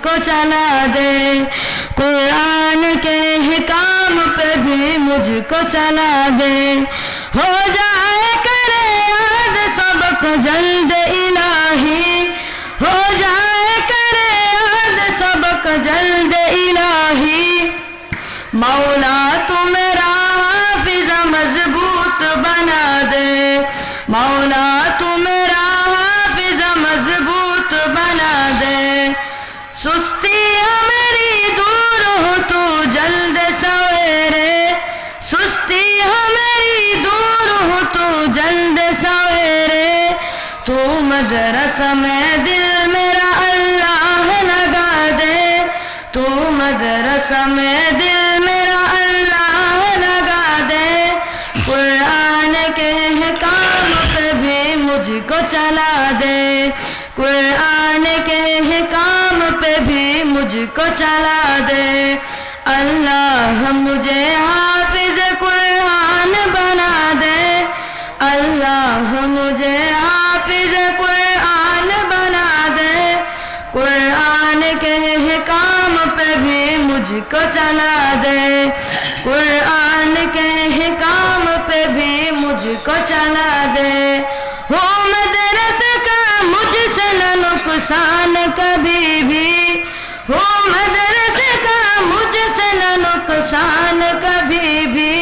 को चला दे, कुरान के हिकाम पे भी मुझको चला दे, हो जाए करे याद सबक जल्द इलाही, हो जाए करे याद सबक जल्द इलाही, मौला तू मेरा हाफिज मजबूत बना दे, मौला तू मेरा हाफिज मजबूत बना दे, सुस्ती हमारी दूर हो तू जल्द सवेरे, सुस्ती हमारी दूर हो तू जल्द सवेरे, तू मदरसा में दिल मेरा अल्लाह लगा दे, तू मदरसा में दिल मेरा अल्लाह लगा दे, कुरान के हिकाम पे भी मुझको चला दे, कुरान के हिकाम पे भी मुझको चला दे, अल्लाह मुझे हाफिज कुरान बना दे, अल्लाह मुझे हाफिज कुरान बना दे, कुरान के हिकाम पे भी मुझको चला दे, कुरान के हिकाम पे भी मुझको चला दे, हो मदरसे का मुझसे न नुकसान कभी भी, हो मदरसे का मुझसे न नुकसान कभी भी,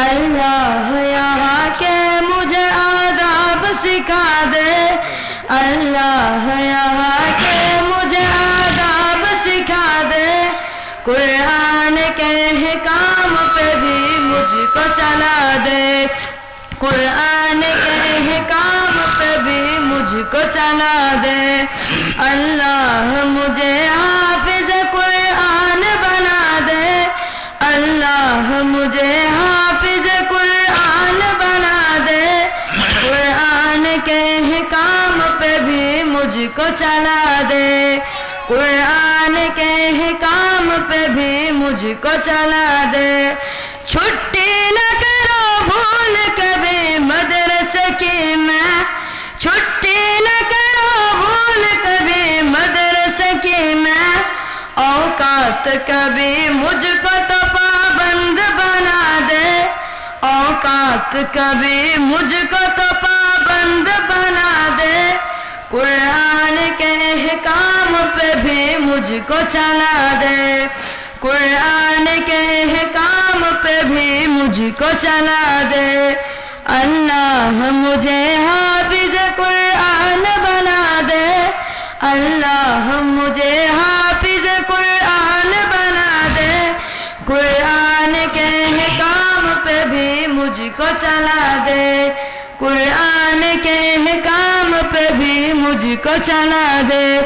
अल्लाह यहाँ के मुझे आदाब सिखा दे, अल्लाह यहाँ के मुझे आदाब सिखा दे, कुरान के हिकाम पे भी मुझको चला दे, कुरान के हिकाम पे भी मुझको चला दे, अल्लाह मुझे हाफिज कुरान बना दे, अल्लाह मुझे हाफिज कुरान बना दे, कुरान के हिकाम पे भी मुझको चला दे, कुरान के हिकाम पे भी मुझको चला दे, छुट्टी न करो भूल कभी मदरसे की मैं, छुट्टी न करो भूल कभी मदरसे की मैं, औकात कभी मुझको तो पाबंद बना दे, औकात कभी मुझको तो पाबंद बना दे, कुरान के हिकाम पे भी मुझको चला दे, कुरान के हिकाम पे भी मुझको चला दे, अल्लाह मुझे हाफिज कुरान बना दे, अल्लाह मुझे हाफिज कुरान बना दे, कुरान के हिकाम पे भी मुझको चला दे, कुरान के हिकाम पे भी मुझको चला दे।